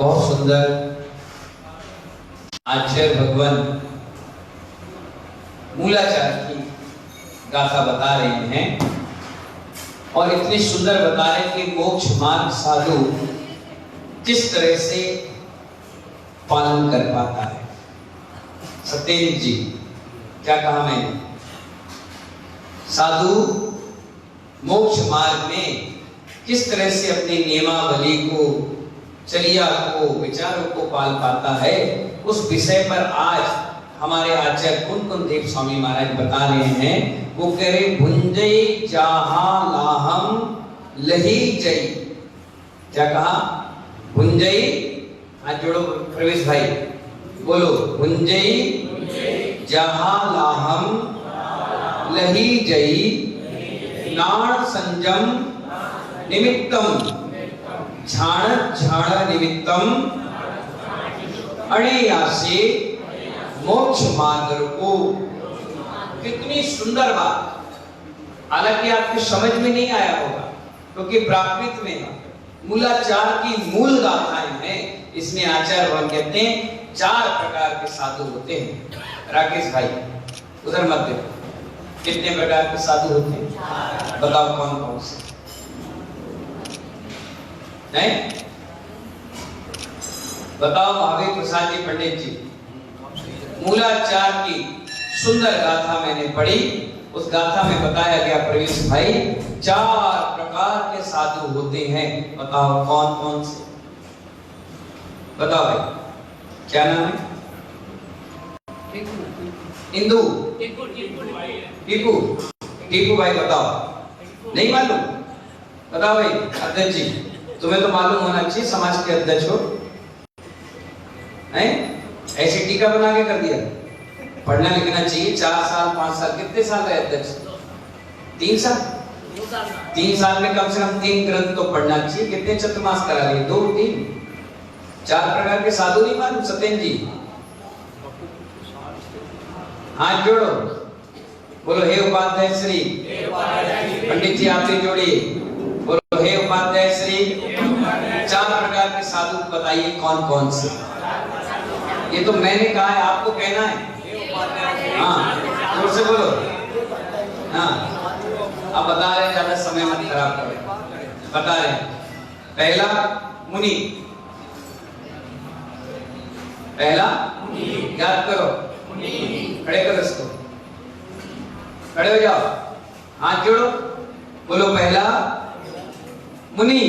बहुत सुंदर आचार्य भगवान मूलाचार की गाथा बता रहे हैं और इतनी सुंदर बता रहे कि मोक्ष मार्ग साधु किस तरह से पालन कर पाता है। सत्येंद्र जी क्या कहा मैंने? साधु मोक्ष मार्ग में किस तरह से अपनी नियमावली को, चर्या को, विचारों को पाल पाता है, उस विषय पर आज हमारे आचार्य कुंकुम देव स्वामी महाराज बता रहे हैं। वो कह रहे भुंजई जाहा लाहम लही जई। क्या कहा? भुंजई, हाथ जोड़ो प्रवेश भाई, बोलो भुंजई जाहा लाहम लही जई नाण संजम निमित्तम झाण झाण निमित्तम अणेयासे मोक्ष मार्ग को। कितनी सुंदर बात। हालांकि आपकी समझ में नहीं आया होगा क्योंकि प्राकृत में मूलाचार की मूल गाथाएं हैं। इसमें आचार्य भगवान कहते हैं 4 प्रकार के साधु होते हैं। राकेश भाई उधर मत देखो, कितने प्रकार के साधु होते हैं बताओ? कौन कौन से हैं? बताओ महावीर प्रसाद जी पंडित जी। मूलाचार की सुंदर गाथा मैंने पढ़ी, उस गाथा में बताया गया प्रवेश भाई 4 प्रकार के साधु होते हैं। बताओ कौन कौन से? बताओ भाई, क्या नाम है? इंदु, टीपू, टीपू भाई बताओ। नहीं मालूम? बताओ भाई। अध्यक्ष जी तुम्हें तो मालूम होना चाहिए, समाज के अध्यक्ष हो, हैं? ऐसी टीका बना के कर दिया। पढ़ना लिखना चाहिए। 4 साल 5 साल, कितने साल रहे अध्यक्ष? 3 साल। 3 साल में कम से कम 3 ग्रंथ तो पढ़ना चाहिए। कितने चतुर्मास करा लिए? 2 3 4 प्रकार के साधु नहीं मालूम? सत्येंद्र जी हाथ जोड़ो, बोलो हे उपाध्याय श्री। पंडित जी आप भी जोड़िए, बोलो हे उपाध्याय श्री। 4 प्रकार के साधु बताइए कौन कौन से? ये तो मैंने कहा है, आपको कहना है। हाँ जोर से बोलो। हाँ अब बता रहे, ज्यादा समय मत खराब करो। बता रहे पहला मुनि, पहला याद करो, खड़े करो इसको, खड़े हो जाओ, हाथ जोड़ो, बोलो पहला मुनि।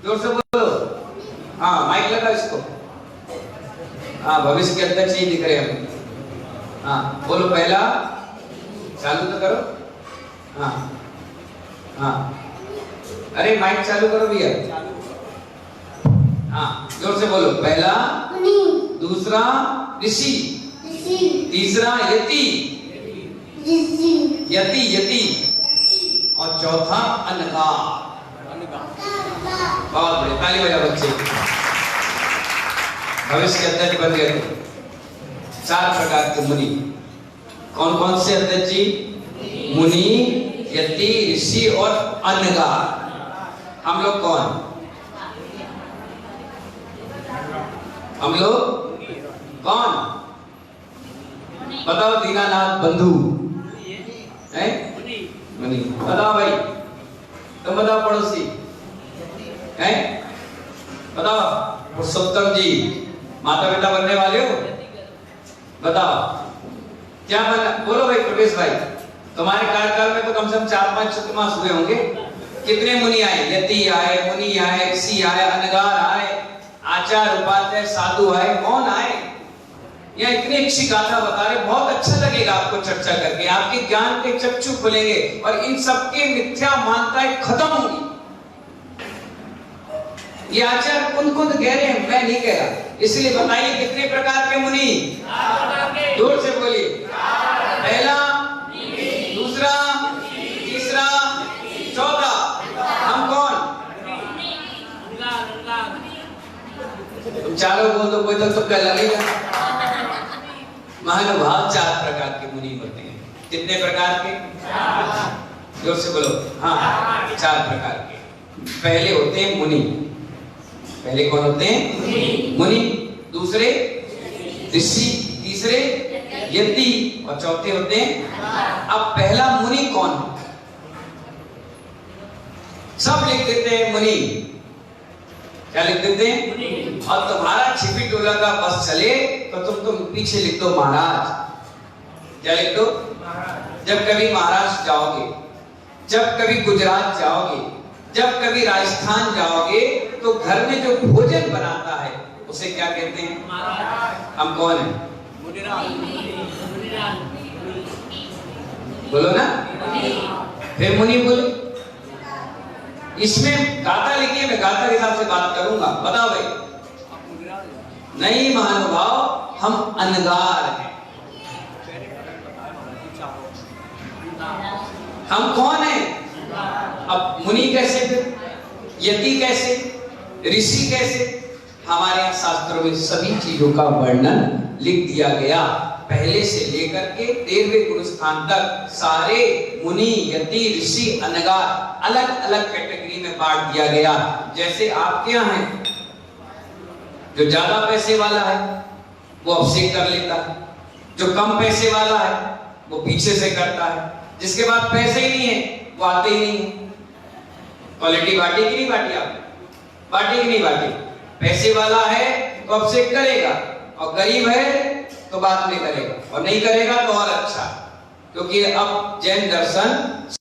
जोर से बोलो। हाँ माइक लगा इसको। हाँ भविष्य के अध्यक्ष ही दिख रहे हैं। हाँ बोलो पहला, चालू तो करो। हाँ हाँ अरे माइक चालू करो भैया। हाँ जोर से बोलो। पहला दूसरा ऋषि, तीसरा यति, यति यति, और चौथा अनगार। बहुत बड़े, ताली बजाओ बच्चे। भविष्य के अध्यक्ष बन गए। 4 प्रकार के मुनि। कौन कौन से अध्यक्ष जी? मुनि, यति, ऋषि और अनगार। हम लोग कौन? हम लोग कौन? बताओ। दीनानाथ बंधु हैं? मुनि। बताओ भाई, तुम बताओ पड़ोसी हैं? बताओ। पुरुषोत्तम जी माता पिता बनने वाले हो? बताओ क्या बना? बोलो भाई प्रवेश भाई, तुम्हारे कार्यकाल में तो कम से कम 4-5 चतुर्मास हुए होंगे। कितने मुनि आए? यति आए, मुनि आए, ऋषि आए, अनगार आए, आचार्य उपाध्याय साधु आए। कौन आए? यहाँ इतनी अच्छी गाथा बता रहे, बहुत अच्छा लगेगा आपको चर्चा करके। आपके ज्ञान के चक्षु खुलेंगे और इन सबके मिथ्या मान्यताएं खत्म होंगी। ये आचार्य कुंकुम कह रहे हैं, मैं नहीं कह रहा। इसलिए बताइए कितने प्रकार के मुनि? जोर से बोलिए। पहला, दूसरा, तीसरा, चौथा। हम कौन? तुम चारों बोल दो, कोई तो तुक्का लगेगा। महानुभाव 4 प्रकार के मुनि होते हैं। कितने प्रकार के? जोर से बोलो। हाँ 4 प्रकार के। पहले होते हैं मुनि, पहले कौन होते हैं? मुनि। दूसरे ऋषि, तीसरे यति और चौथे होते हैं। अब पहला मुनि कौन है? सब लिख देते हैं मुनि। क्या लिख देते हैं? और तुम्हारा छिपी टोला का बस चले तो तुम पीछे लिख दो महाराज। क्या लिख दो? जब कभी महाराष्ट्र जाओगे, जब कभी गुजरात जाओगे, जब कभी राजस्थान जाओगे, तो घर में जो भोजन बनाता है उसे क्या कहते हैं? हम कौन है? बोलो ना, फिर मुनि बोले। इसमें गाथा लिखिए, मैं गाथा के हिसाब से बात करूंगा। बताओ भाई। नहीं महानुभाव, हम अनगार हैं। हम कौन हैं? अब मुनि कैसे, फिर यति कैसे, ऋषि कैसे? हमारे यहाँ शास्त्रों में सभी चीजों का वर्णन लिख दिया गया। पहले से लेकर के 13वें गुरु स्थान तक सारे मुनि, यति, ऋषि, अनगार अलग अलग कैटेगरी में बांट दिया गया। जैसे आपके यहाँ है, जो ज्यादा पैसे वाला है वो अभिषेक कर लेता है, जो कम पैसे वाला है वो पीछे से करता है, जिसके पास पैसे ही नहीं है वो आते ही नहीं है। क्वालिटी बांटी कि नहीं बांटी? आपने बांटी कि नहीं बांटी? पैसे वाला है तो अभिषेक करेगा, और गरीब है तो बाद में करेगा, और नहीं करेगा तो और अच्छा। क्योंकि अब जैन दर्शन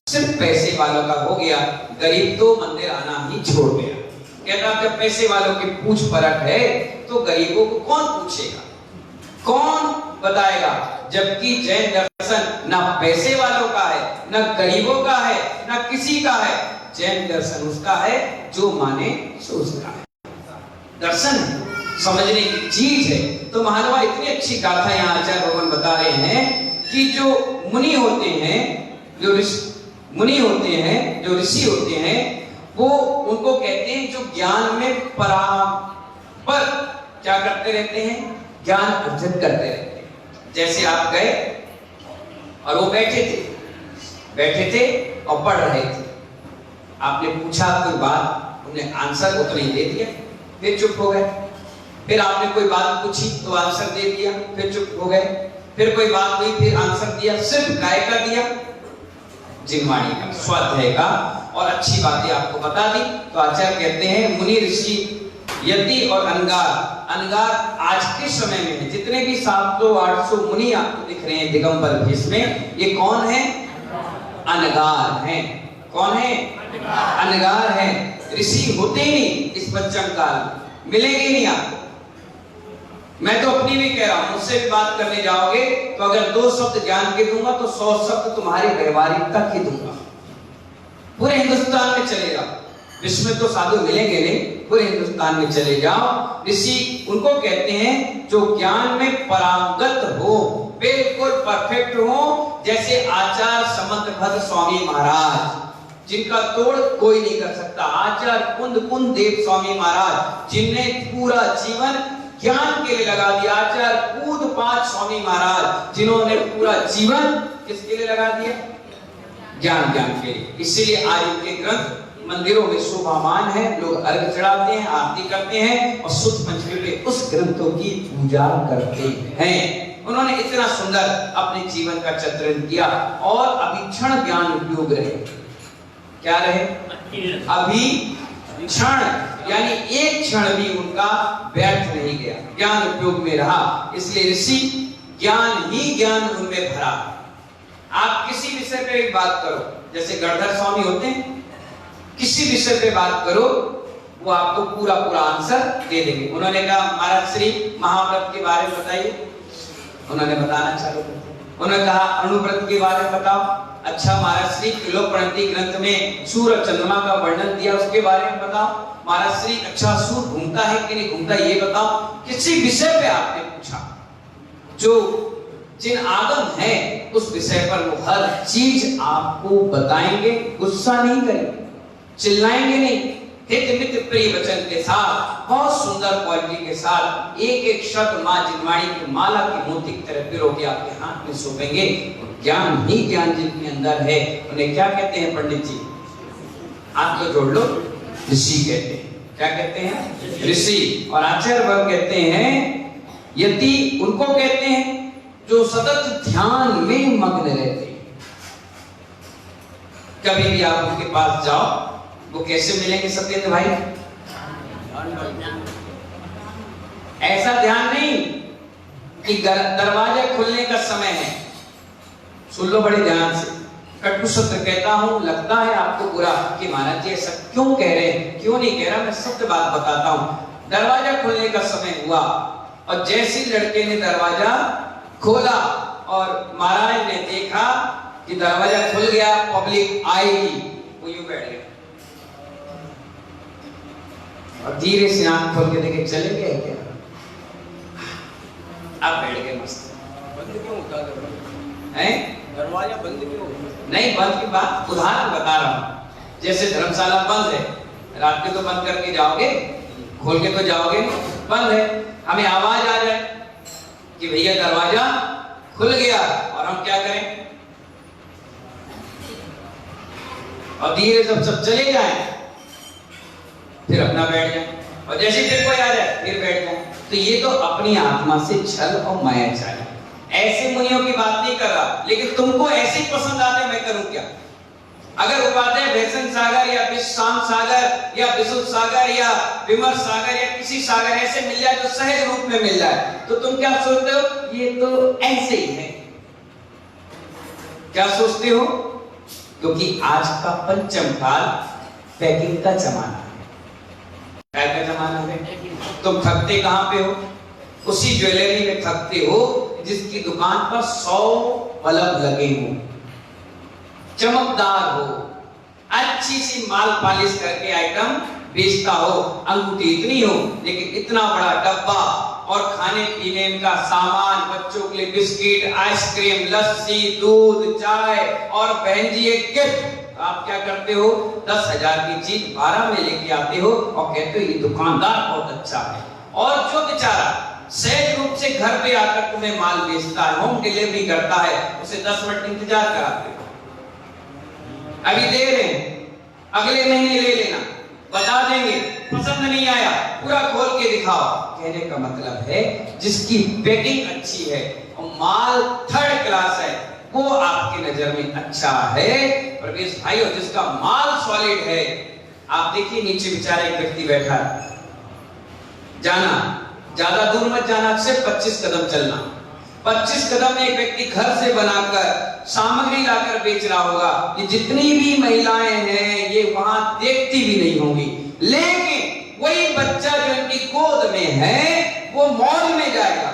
सिर्फ पैसे वालों का हो गया, गरीब तो मंदिर आना ही छोड़ गया। कहता जब पैसे वालों की पूछ परख है तो गरीबों को कौन पूछेगा, कौन बताएगा? जबकि जैन दर्शन ना पैसे वालों का है, ना गरीबों का है, ना किसी का है। जैन दर्शन उसका है जो माने सो उसका है। दर्शन समझने की चीज है। तो महानुभाव इतनी अच्छी गाथा यहाँ आचार्य भगवान बता रहे हैं कि जो मुनि होते हैं, जो मुनि होते हैं, जो ऋषि होते हैं, वो उनको कहते हैं जो ज्ञान में पर क्या करते रहते हैं? ज्ञान अर्जित करते रहते हैं। जैसे आप गए और वो बैठे थे और पढ़ रहे थे, आपने पूछा कोई बात, उन्हें आंसर वो तो नहीं दे दिया, फिर चुप हो गए। फिर आपने कोई बात पूछी तो आंसर दे दिया, फिर चुप हो गए। फिर कोई बात हुई, फिर आंसर दिया, सिर्फ गाय का दिया, जिनवाणी का, स्वाध्याय का, और अच्छी बातें आपको बता दी। तो आचार्य कहते हैं मुनि, ऋषि, यति और अनगार आज के समय में है। जितने भी 700-800 मुनि आपको दिख रहे हैं दिगंबर भेष में, ये कौन है? अनगार हैं। कौन है? अनगार हैं। ऋषि होते ही नहीं इस पंचम काल में, मिलेंगे नहीं आपको। मैं तो अपनी भी कह रहा हूं, मुझसे भी बात करने जाओगे तो अगर 2 शब्द ज्ञान के दूंगा तो 100 शब्द तुम्हारी व्यवहारिकता के दूंगा। पूरे हिंदुस्तान में चले जाओ, विश्व में तो साधु मिलेंगे नहीं, पूरे हिंदुस्तान में चले जाओ। ऋषि उनको कहते हैं जो ज्ञान में पारंगत हो, बिल्कुल परफेक्ट हो, जैसे आचार्य समंतभद्र स्वामी महाराज, जिनका तोड़ कोई नहीं कर सकता। आचार्य कुंद देव स्वामी महाराज, जिनने पूरा जीवन ज्ञान के लिए लगा दिया। आचार्य पूज्यपाद स्वामी महाराज, जिन्होंने पूरा जीवन किसके लिए लगा दिया? ज्ञान के लिए। इसीलिए आज उनके ग्रंथ मंदिरों में शोभामान है, लोग अर्घ चढ़ाते हैं, आरती करते हैं और सुद पंचमी पे उस ग्रंथों की पूजा करते हैं। उन्होंने इतना सुंदर अपने जीवन का चित्रण किया। और अभिक्षण ज्ञान उपयोग रहे। क्या रहे? अभिक्षण, यानी एक क्षण भी उनका व्यर्थ नहीं गया, ज्ञान उपयोग में रहा। इसलिए ऋषि ज्ञान ही ज्ञान उनमें भरा। आप किसी विषय पे भी बात करो, जैसे गणधर स्वामी होते हैं, किसी विषय पे बात करो वो आपको पूरा आंसर दे देंगे। उन्होंने कहा महाराज श्री महाव्रत के बारे में बताइए, उन्होंने बताना चालू कर दिया। उन्होंने कहा अणुव्रत के बारे में बताओ। अच्छा महाराज श्री किलो प्रणति ग्रंथ में सूर्य और चंद्रमा का वर्णन दिया, उसके बारे में बताओ। महाराज श्री अच्छा सूर्य घूमता है कि नहीं घूमता ये बताओ। किसी विषय पे आपने पूछा, जो जिन आगम है उस विषय पर वो हर चीज आपको बताएंगे, गुस्सा नहीं करेंगे, चिल्लाएंगे नहीं, हित मित्र प्रिय वचन के साथ, बहुत सुंदर क्वालिटी के साथ, एक एक शब्द मां जिनवाणी की माला की मोती की तरह पिरो के आपके हाथ में सौंपेंगे। ज्ञान ही ज्ञान जिनके अंदर है उन्हें क्या कहते हैं पंडित जी? हाथ को जोड़ लो, ऋषि कहते हैं। क्या कहते हैं? ऋषि। और आचार्य वर्ग कहते हैं यति उनको कहते हैं जो सतत ध्यान में मग्न रहते हैं। कभी भी आप उनके पास जाओ, वो कैसे मिलेंगे सत्येंद्र भाई? ऐसा ध्यान नहीं कि दरवाजा खुलने का समय है। सुन लो बड़े ध्यान से, कटु सत्य कहता हूं, लगता है आपको बुरा कि महाराज जी ऐसा क्यों कह रहे हैं, क्यों नहीं कह रहा, मैं सत्य बात बताता हूं। दरवाजा खुलने का समय हुआ और जैसे लड़के ने दरवाजा खोला और महाराज ने देखा कि दरवाजा खुल गया, पब्लिक आएगी, वो यूं बैठ गया और धीरे से आंख खोल के देखे चले गए क्या? अब बैठ गए मस्त। बंद क्यों होता है? दरवाजा बंद क्यों होता? नहीं, बंद की बात उदाहरण बता रहा हूं। जैसे धर्मशाला बंद है, रात के तो बंद करके जाओगे, खोल के तो जाओगे, बंद है। हमें आवाज आ जाए कि भैया दरवाजा खुल गया, और हम क्या करें? और धीरे सब चले जाएं, फिर अपना बैठ जाए, और जैसे फिर कोई आ जाए फिर बैठ जाए। तो ये तो अपनी आत्मा से छल और माया चाहिए। ऐसे मुनियों की बात नहीं कर रहा, लेकिन तुमको ऐसे ही पसंद आते, मैं करूं क्या? अगर उपाध्याय भैसन सागर या विश्राम सागर या विशुद्ध सागर या विमर सागर या किसी सागर ऐसे मिल जाए तो सहज रूप में मिल जाए, तो तुम क्या सोचते हो? ये तो ऐसे ही है। क्या सोचते हो? क्योंकि आज का पंचम काल पैकिंग का जमाना है। क्या का जमाना है? तुम थकते कहां पे हो? उसी ज्वेलरी में थकते हो जिसकी दुकान पर 100 बल्ब लगे हो, चमकदार हो, अच्छी सी माल पालिश करके आइटम बेचता हो, अंगूठी इतनी हो, लेकिन इतना बड़ा डब्बा और खाने पीने का सामान, बच्चों के लिए बिस्किट, आइसक्रीम, लस्सी, दूध, चाय और बहन जी एक गिफ्ट। आप क्या करते हो? 10,000 की चीज 12 में लेके आते हो और कहते हो ये दुकानदार बहुत अच्छा है। और जो बेचारा सहज रूप से घर पे आकर तुम्हें माल बेचता है, होम डिलीवरी करता है, उसे 10 मिनट इंतजार कराते हो। अभी दे रहे हैं, अगले महीने ले लेना, बता देंगे, पसंद नहीं आया पूरा खोल के दिखाओ। कहने का मतलब है जिसकी पैकिंग अच्छी है और माल थर्ड क्लास है, वो आपकी नजर में अच्छा है प्रवेश भाई। और जिसका माल सॉलिड है, आप देखिए नीचे बेचारा एक व्यक्ति बैठा है, जाना ज्यादा दूर मत जाना, सिर्फ 25 कदम चलना। 25 कदम में एक व्यक्ति घर से बनाकर सामग्री लाकर बेच रहा होगा। ये जितनी भी महिलाएं हैं ये वहां देखती भी नहीं होंगी, लेकिन वही बच्चा जो इनकी गोद में है वो मॉल में जाएगा,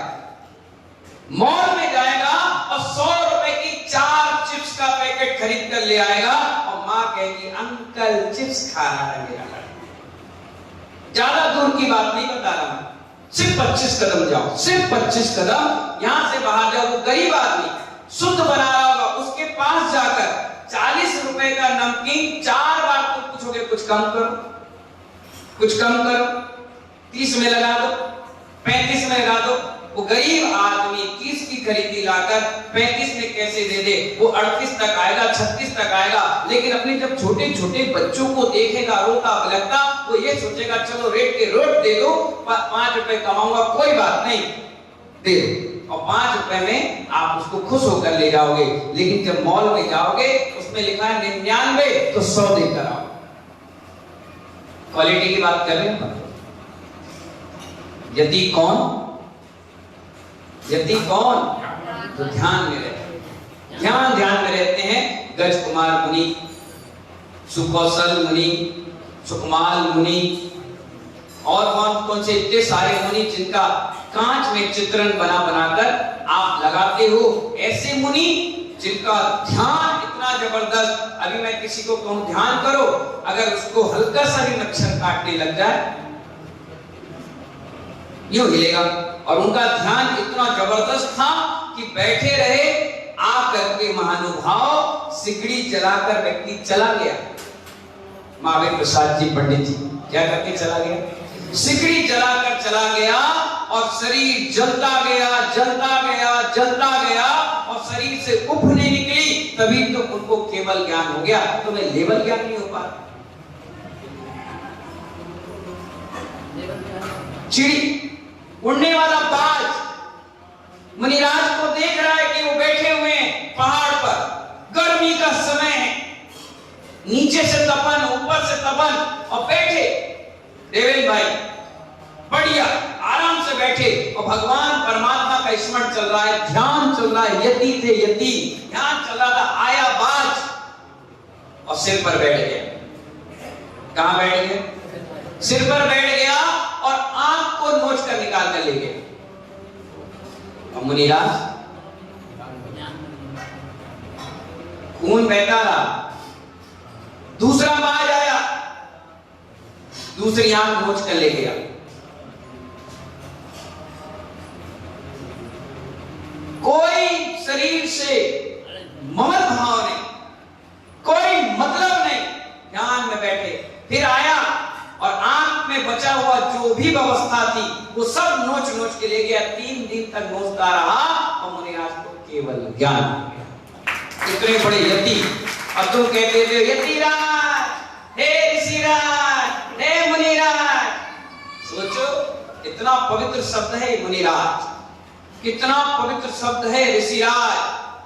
मॉल में जाएगा और 100 रुपए की 4 चिप्स का पैकेट खरीद कर ले आएगा और मां कहेगी अंकल चिप्स खाना है मेरा। ज्यादा दूर की बात नहीं बता रहा हूं, सिर्फ 25 कदम जाओ, सिर्फ 25 कदम यहां से बाहर जाओ। वो गरीब आदमी शुद्ध बना रहा होगा, उसके पास जाकर 40 रुपए का नमकीन 4 बार तुम पूछोगे कुछ कम करो, कुछ कम करो, 30 में लगा दो, 35 में लगा दो। वो गरीब आदमी 30 की खरीदी लाकर 35 में कैसे दे दे? वो 38 तक आएगा, 36 तक आएगा, लेकिन अपने जब छोटे छोटे बच्चों को देखेगा रोता बिलखता, वो ये सोचेगा चलो रेट के रोट दे दो, 5 रुपए कमाऊंगा, कोई बात नहीं, दे दो। और 5 रुपए में आप उसको खुश होकर ले जाओगे। लेकिन जब मॉल में जाओगे उसमें लिखा है 99 तो 100 देकर आओ। क्वालिटी की बात कर रहे हैं। यदि कौन? यदि कौन? तो ध्यान में रहते, ध्यान में रहते हैं। गज कुमार मुनि, सुकौशल मुनि, सुकमाल मुनि और कौन से इतने सारे मुनि जिनका कांच में चित्रण बना बनाकर आप लगाते हो। ऐसे मुनि जिनका ध्यान इतना जबरदस्त, अभी मैं किसी को कहूं ध्यान करो, अगर उसको हल्का सा भी मच्छर काटने लग जाए यूं हिलेगा। और उनका ध्यान इतना जबरदस्त था कि बैठे रहे, आकर के महानुभाव सिगड़ी जलाकर व्यक्ति चला गया। महावीर प्रसाद जी पंडित जी क्या करके चला गया? सिगड़ी जलाकर चला गया और शरीर जलता गया, जलता गया, जलता गया और शरीर से उफ नहीं निकली। तभी तो उनको केवल ज्ञान हो गया, तुम्हें लेवल ज्ञान नहीं हो पा। चिड़ी, उड़ने वाला बाज मुनिराज को देख रहा है कि वो बैठे हुए हैं पहाड़ पर, गर्मी का समय है, नीचे से तपन ऊपर से तपन, और बैठे देवेंद्र भाई बढ़िया आराम से बैठे और भगवान परमात्मा का स्मरण चल रहा है, ध्यान चल रहा है। यति थे यति, ध्यान चल रहा था। आया बाज और सिर पर बैठ गया। कहां बैठ गया? सिर पर बैठ गया और आंख को नोच कर निकाल कर ले गया। और मुनिराज खून बहता रहा। दूसरा बाज आया, दूसरी आंख नोच कर ले गया। कोई शरीर से ममत भाव नहीं, कोई मतलब नहीं, ध्यान में बैठे। फिर आया और आंख में बचा हुआ जो भी व्यवस्था थी वो सब नोच नोच के ले गया। 3 दिन तक नोचता रहा और मुनिराज को केवल ज्ञान हो गया। इतने बड़े यति, और तुम कहते थे यतिराज, हे ऋषिराज, हे मुनिराज। सोचो इतना पवित्र शब्द है मुनिराज, कितना पवित्र शब्द है ऋषिराज,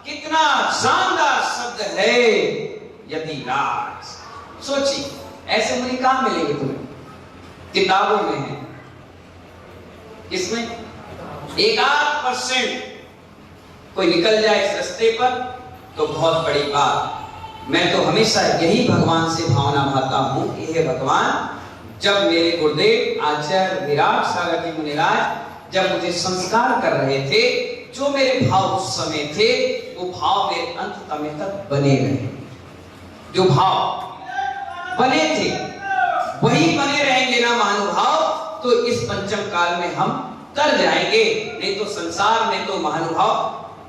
कितना शानदार शब्द है यतिराज। सोचिए ऐसे मुनि कहां मिलेंगे तुम्हें? किताबों में है, इसमें 1% कोई निकल जाए इस रास्ते पर तो बहुत बड़ी बात। मैं तो हमेशा यही भगवान से भावना भाता हूं कि हे भगवान, जब मेरे गुरुदेव आचार्य विराट सागर जी मुनिराज जब मुझे संस्कार कर रहे थे, जो मेरे भाव उस समय थे वो भाव मेरे अंत समय तक बने रहे। जो भाव बने थे वही बने रहेंगे ना महानुभाव, तो इस पंचम काल में हम तर जाएंगे। नहीं तो संसार में तो महानुभाव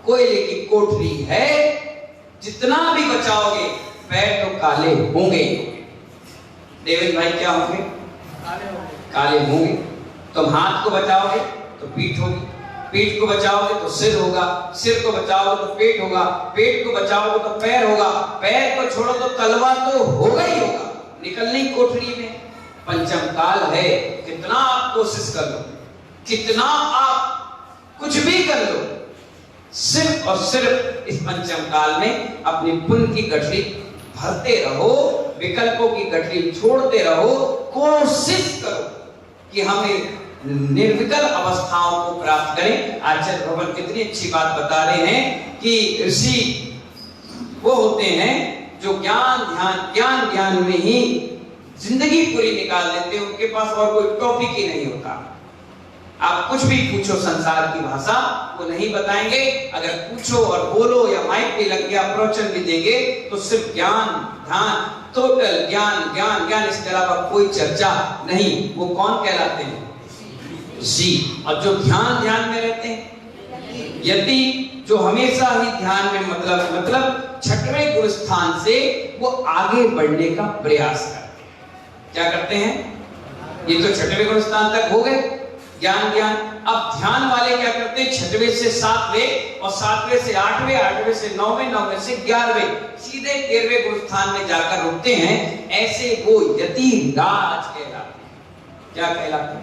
कोयले की कोठरी है, जितना भी बचाओगे पैर तो काले होंगे। देवेंद्र भाई क्या होंगे? काले होंगे। तुम हाथ को बचाओगे तो पीठ होगी, पीठ को बचाओगे तो सिर होगा, सिर को बचाओगे तो पेट होगा, पेट को बचाओगे तो पैर होगा, पैर को छोड़ो तो तलवा तो होगा ही होगा। निकलनी कोठरी में पंचम काल है। कितना आप कोशिश कर लो, कितना आप कुछ भी कर लो, सिर्फ और सिर्फ इस पंचम काल में अपनी पुण्य की गठरी भरते रहो, विकल्पों की गठरी छोड़ते रहो। कोशिश करो कि हमें निर्विकल्प अवस्थाओं को प्राप्त करें। आचार्य भगवान कितनी अच्छी बात बता रहे हैं कि ऋषि वो होते हैं जो ज्ञान में ही जिंदगी पूरी निकाल देते हैं। उनके पास और कोई टॉपिक ही नहीं होता। आप कुछ भी पूछो संसार की भाषा वो नहीं बताएंगे। अगर पूछो और बोलो या माइक पे लग गया प्रवचन भी देंगे तो सिर्फ ज्ञान ध्यान, टोटल ज्ञान ज्ञान ज्ञान, इसके अलावा कोई चर्चा नहीं। वो कौन कहलाते हैं? ऋषि। और जो ध्यान में रहते हैं यति, जो हमेशा ही ध्यान में मतलब 6वें गुण स्थान से वो आगे बढ़ने का प्रयास करते हैं। क्या करते हैं? ये तो 6वें गुण स्थान तक हो गए ज्ञान ज्ञान। अब ध्यान वाले क्या करते हैं? 6वें से 7वें और 7वें से 8वें, 8वें से 9वें, 9वें से 11वें, सीधे 13वें गुण स्थान में जाकर रुकते हैं। ऐसे वो यति राज कहलाते हैं। क्या कहलाते हैं?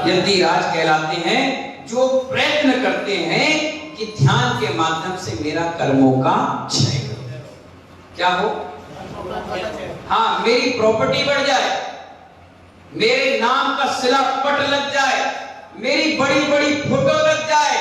यति राज कहलाते हैं, जो प्रयत्न करते हैं कि ध्यान के माध्यम से मेरा कर्मों का क्षय क्या हो। हाँ, मेरी प्रॉपर्टी बढ़ जाए, मेरे नाम का शिलापट लग जाए, मेरी बड़ी बड़ी फोटो लग जाए,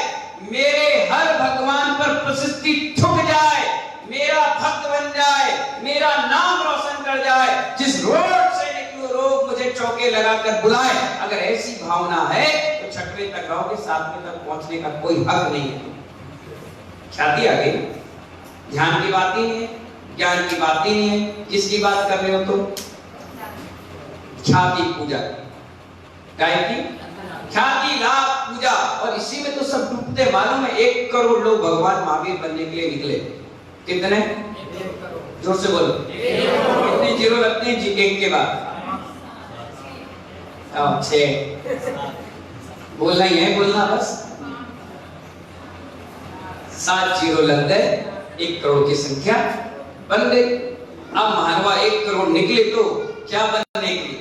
मेरे हर भगवान पर प्रसिद्धि ठुक जाए, मेरा भक्त बन जाए, मेरा नाम रोशन कर जाए, जिस रोड से निकलूं लोग मुझे चौके लगाकर बुलाए। अगर ऐसी भावना है तो 6वें तक रहोगे, 7वें तक पहुंचने का कोई हक नहीं है। ख्याति आ गई। ध्यान की बात ही नहीं है, ज्ञान की बात ही नहीं है। किसकी बात कर रहे हो तुम? ख्याति पूजा, गायकी ख्याति लाभ पूजा। और इसी में तो सब डूबते। मालूम है 1 करोड़ लोग भगवान महावीर बनने के लिए निकले। कितने? जोर से बोलो। कितने जीरो लगते हैं जी 1 के बाद? 6 बोलना ही है, बोलना बस। 7 जीरो लग गए, 1 करोड़ की संख्या बन गई। अब महानवा 1 करोड़ निकले तो क्या बनने के?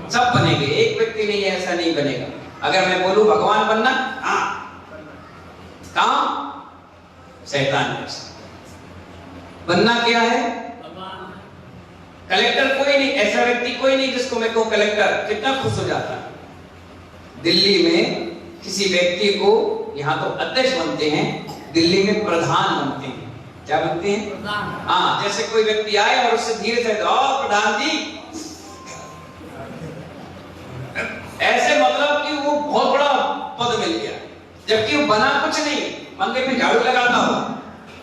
सब बनेंगे। एक व्यक्ति नहीं है ऐसा नहीं बनेगा। अगर मैं बोलूं भगवान बनना, हाँ, कहां? शैतान जैसा बनना क्या है? कलेक्टर कोई नहीं, ऐसा व्यक्ति कोई नहीं जिसको मैं कहूं कलेक्टर, कितना खुश हो जाता है। दिल्ली में किसी व्यक्ति को, यहां तो अध्यक्ष बनते हैं, दिल्ली में प्रधान बनते हैं। क्या बनते हैं? हाँ, जैसे कोई व्यक्ति आए और उससे धीरे से प्रधान जी, ऐसे मतलब कि वो बहुत बड़ा पद मिल गया, जबकि वो बना कुछ नहीं, मंदिर में झाड़ू लगाता होगा,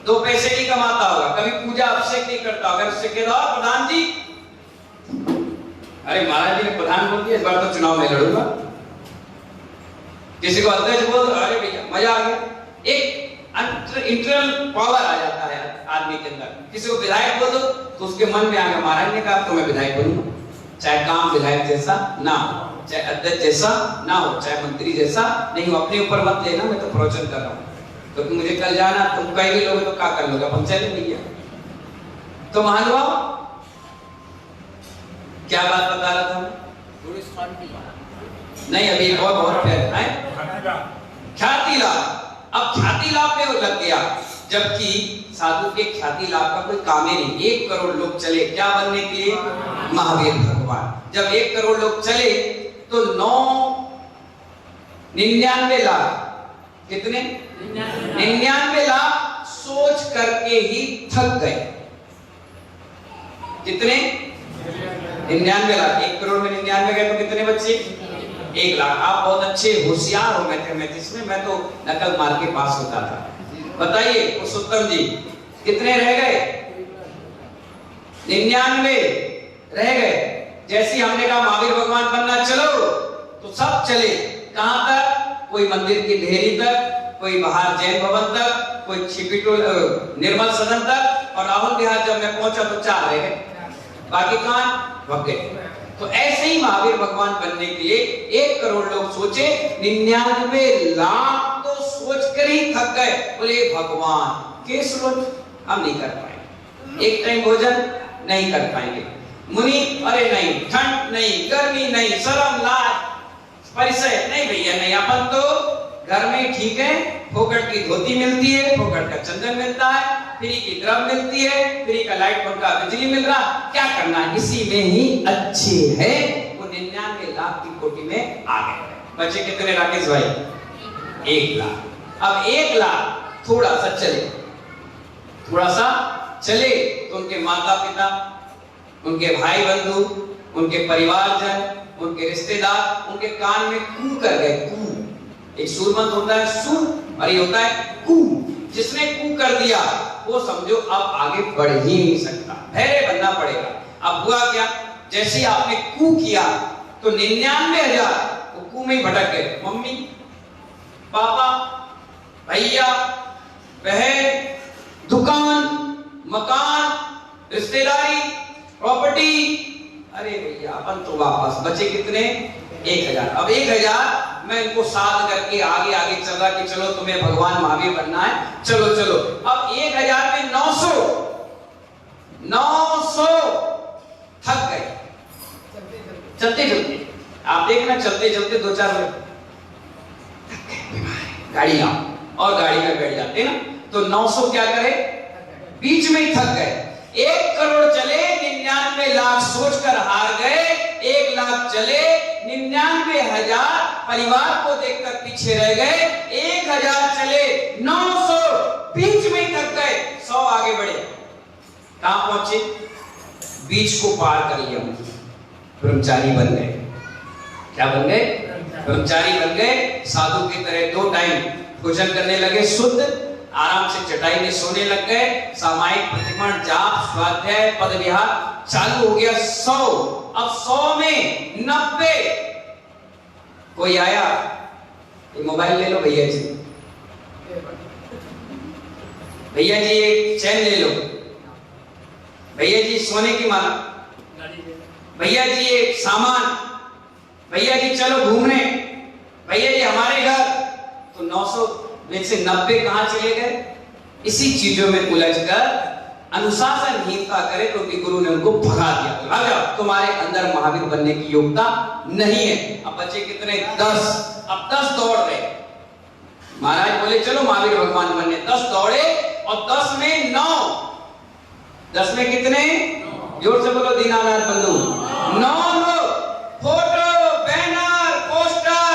2 पैसे नहीं कमाता होगा, कभी पूजा अभिषेक नहीं करता होगा, उससे कह दो प्रधान जी, अरे महाराज जी ने प्रधान बोल दिया, इस बार तो चुनाव में लड़ूंगा। किसी को अध्यक्ष बोल, अरे भैया मजा आ गया, एक इंटरनल पावर आ जाता है आदमी के अंदर। किसी को विधायक बोल दो तो उसके मन में आ गया, महाराज ने कहा तो मैं विधायक बनूंगा, चाहे काम विधायक जैसा ना हो, चाहे अध्यक्ष जैसा ना हो, चाहे मंत्री जैसा नहीं हो। अपने ऊपर मत लेना, मैं तो प्रवचन कर रहा हूँ, क्योंकि मुझे कल जाना, तुम कहीं भी लोगे तो क्या कर लोगे, अपन चले भैया। तो मान लो क्या बात बता रहा था नहीं, अभी बहुत प्यार है ख्याति लाभ। अब ख्याति लाभ में वो लग गया, जबकि साधु के ख्याति लाभ का कोई काम ही नहीं। 1 करोड़ लोग चले क्या बनने के लिए? महावीर भगवान। जब 1 करोड़ लोग चले तो 99 लाख, कितने? 99 लाख सोच करके ही थक गए। कितने? 99 लाख। 1 करोड़ में 99 गए तो कितने बच्चे? 1 लाख। आप बहुत अच्छे होशियार हो मैथमेटिक्स में, मैं तो नकल मार के पास होता था। बताइए पुरुषोत्तम जी, कितने रह गए? 99 रह गए। जैसे हमने कहा महावीर भगवान बनना, चलो, तो सब चले। कहां तक? कोई मंदिर की ढेरी तक, कोई बाहर जैन भवन तक, कोई छिपिटोल निर्मल सदन तक, और राहुल बिहार जब मैं पहुंचा तो 4 रह गए, बाकी कहां भग गए। तो ऐसे ही महावीर भगवान बनने के लिए 1 करोड़ लोग सोचे, 99 लाख तो सोच कर ही थक गए। बोले भगवान के सोच हम नहीं कर पाएंगे, 1 टाइम भोजन नहीं कर पाएंगे, मुनि अरे नहीं, ठंड नहीं, गर्मी नहीं, शर्म लाज परिचय नहीं भैया नहीं, अपन तो घर में ठीक है, फोकट की धोती मिलती है, फोकट का चंदन मिलता है, फ्री की द्रव मिलती है, फ्री का लाइट पंखा बिजली मिल रहा, क्या करना है, इसी में ही अच्छे है। वो 99 लाख की कोटि में आ गए। बचे कितने राकेश भाई? 1 लाख। अब 1 लाख थोड़ा सा चले तो उनके माता पिता, उनके भाई बंधु, उनके परिवारजन, उनके रिश्तेदार उनके कान में कू कर गए। कू, एक सूरमंत होता है सू, और ये होता है कू। जिसने कू कर दिया वो समझो अब आगे बढ़ ही नहीं सकता, पहले बनना पड़ेगा। अब हुआ क्या? जैसे ही आपने कू किया तो 99,000 वो कू में ही भटक गए। मम्मी, पापा, भैया, बहन, दुकान, मकान, रिश्तेदारी, प्रॉपर्टी, अरे भैया अपन तो वापस बचे कितने? 1,000। अब 1,000 मैं इनको साथ करके आगे आगे चल रहा कि चलो तुम्हें भगवान महावीर बनना है, चलो चलो। अब 1,000 में 900 थक गए चलते चलते। आप देखना चलते चलते 2-4 मिनट गाड़ी लाओ और गाड़ी में बैठ जाते ना, तो 900 क्या करे? बीच में ही थक गए। 1 करोड़ चले, 99 लाख सोचकर हार गए। 1 लाख चले, 99,000 परिवार को देखकर पीछे रह गए। 1,000 चले, 900 बीच में ही थक गए। 100 आगे बढ़े, कहां पहुंचे? बीच को पार कर लिया, ब्रह्मचारी बन गए। क्या बन गए? ब्रह्मचारी बन गए। साधु की तरह 2 टाइम भोजन करने लगे, शुद्ध, आराम से चटाई में सोने लग गए। सामायिक प्रतिमण, जाप, स्वाध्याय, पद विहार चालू हो गया। 100। अब 100 में 90। कोई आया, ये मोबाइल ले लो भैया जी, भैया जी एक चैन ले लो, भैया जी सोने की माला, भैया जी एक सामान, भैया जी चलो घूमने, भैया जी हमारे घर। तो 900 में से 90 कहां चले गए? इसी चीजों में उलझकर अनुशासनहीनता करे तो उनके गुरु ने उनको भगा दिया। राजा तुम्हारे अंदर महावीर बनने की योग्यता नहीं है। अब बच्चे कितने? 10। अब 10 दौड़ रहे। महाराज बोले चलो महावीर भगवान बनने। 10 दौड़े और 10 में 9। 10 में कितने? जोर से बोलो दीनानाथ बंधु। 9 लोग। फोटो, बैनर, पोस्टर,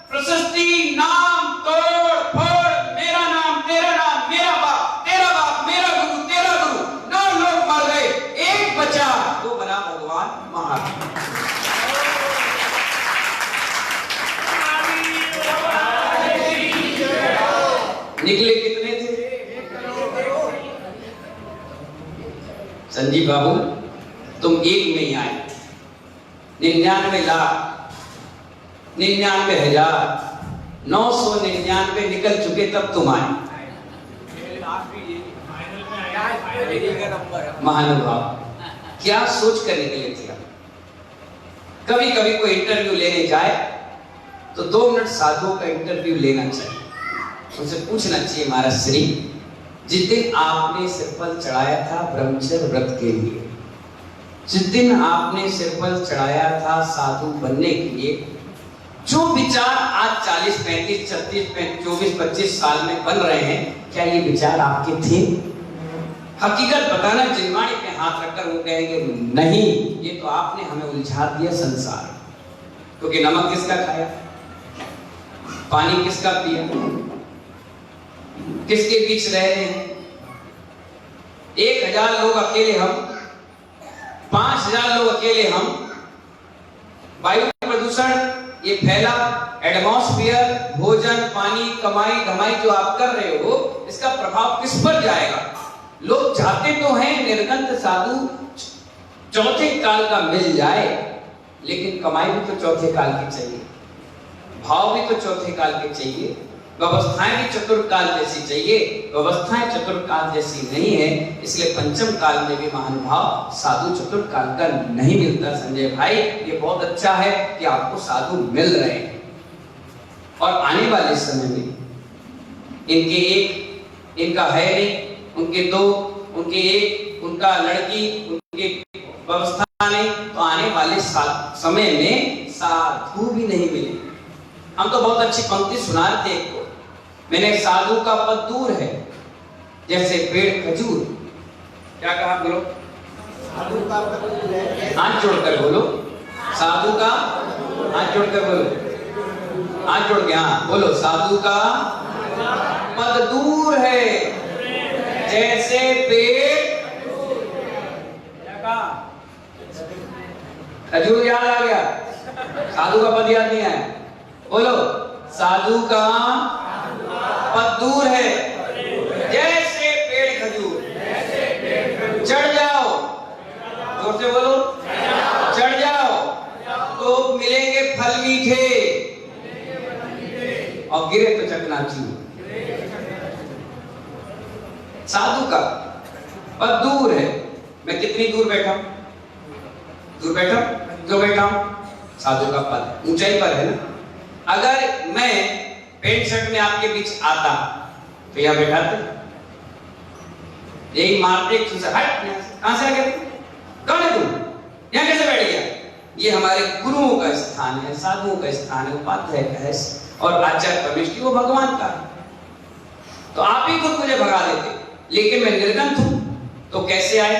प्रशस्ति, नाम तोड़ फोड़, मेरा नाम, तेरा नाम, मेरा बाप, तेरा बाप, मेरा गुरु, तेरा गुरु। 9 लोग मर गए, एक बचा, वो बना भगवान महावीर। निकले कितने थे? संजीव बाबू तुम एक में ही आए। 99 लाख 99,999 निकल चुके तब तुम आए। महानुभाव क्या सोच कर निकले थे? कभी कभी कोई इंटरव्यू लेने जाए तो 2 मिनट साधुओं का इंटरव्यू लेना चाहिए। उनसे पूछना चाहिए महाराज श्री, जिस दिन आपने सिरफल चढ़ाया था ब्रह्मचर्य व्रत के लिए, जिस दिन आपने सिरफल चढ़ाया था साधु बनने के लिए, जो विचार आज 40, 35, 36, 24, 25 साल में बन रहे हैं, क्या ये विचार आपके थे? हकीकत बताना। जिनवाणी पे हाथ रखकर वो कहेंगे नहीं, ये तो आपने हमें उलझा दिया संसार। क्योंकि नमक किसका खाया, पानी किसका पिया, किसके बीच रह रहे हैं? 1000 लोग अकेले हम, 5000 लोग अकेले हम। वायु प्रदूषण ये फैला, एटमॉस्फेयर, भोजन, पानी, कमाई धमाई जो आप कर रहे हो, इसका प्रभाव किस पर जाएगा? लोग चाहते तो हैं निर्गंत साधु चौथे काल का मिल जाए, लेकिन कमाई भी तो चौथे काल की चाहिए, भाव भी तो चौथे काल के चाहिए, व्यवस्थाएं भी चतुर्काल जैसी चाहिए। व्यवस्थाएं चतुर्काल जैसी नहीं है, इसलिए पंचम काल में भी महानुभाव साधु चतुर्काल का नहीं मिलता। संजय भाई ये बहुत अच्छा है कि आपको साधु मिल रहे हैं, और आने वाले समय में इनके एक, इनका है नहीं, उनके 2, उनके 1, उनका लड़की, उनके व्यवस्था नहीं, तो आने वाले समय में साधु भी नहीं मिले। हम तो बहुत अच्छी पंक्ति सुना रहे थे, मैंने साधु का पद दूर है जैसे पेड़ खजूर। क्या कहा? बोलो, हाथ जोड़कर बोलो, साधु का, हाथ जोड़कर बोलो, हाथ जोड़ के, हाँ बोलो, साधु का पद दूर है जैसे पेड़, क्या कहा? खजूर याद आ गया, साधु का पद याद नहीं आया। बोलो, साधु का पद दूर है जैसे पेड़ खजूर, चढ़ जाओ, जोर से बोलो, चढ़ जाओ तो मिलेंगे फल मीठे, और गिरे तो चकनाचूर। साधु का पद दूर है। मैं कितनी दूर बैठा हूं? दूर बैठा हूं, क्यों बैठा हूं? साधु का पद ऊंचाई पर है ना। अगर मैं पेंट शर्ट में आपके बीच आता तो यहां बैठाते, यही मारते, हट, कहां से आ गया? कौन है तुम? यहां कैसे बैठ गया? ये हमारे गुरुओं का स्थान है, साधुओं का स्थान है, उपाध्याय का है, और आचार्य परमेष्टि वो भगवान का है। तो आप ही खुद मुझे भगा देते, लेकिन मैं निर्गंत हूं, तो कैसे आए?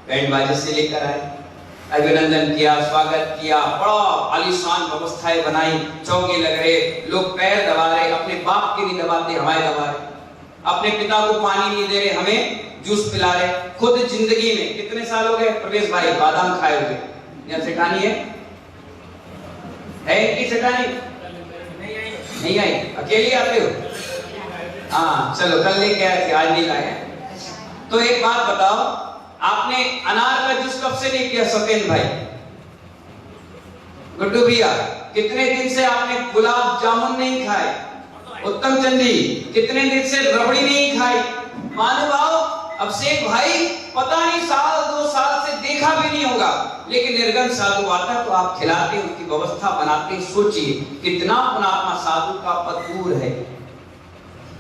बैंड बाजे से लेकर आए, अभिनंदन किया, स्वागत किया, बड़ा आलीशान व्यवस्थाएं बनाई, चौके लग रहे, लोग पैर दबा रहे, अपने बाप के नहीं दबाते, हमारे दबा रहे, अपने पिता को पानी नहीं दे रहे, हमें जूस पिला रहे। खुद जिंदगी में कितने साल हो गए प्रवेश भाई बादाम खाए हुए? यहाँ सेठानी है इनकी सेठानी? नहीं आई, अकेले आते हो? हाँ चलो, कल लेके आए थे, आज नहीं लाए। तो एक बात बताओ, आपने अनार का जूस कब से नहीं पिया सत्येंद्र भाई? गुड्डू भैया कितने दिन से आपने गुलाब जामुन नहीं खाए? उत्तम चंद जी कितने दिन से रबड़ी नहीं खाई? महानुभाव अभिषेक भाई पता नहीं साल 2 साल से देखा भी नहीं होगा, लेकिन निर्गंत साधु आता तो आप खिलाते, उनकी व्यवस्था बनाते। सोचिए कितना पुणात्मा साधु का पद दूर है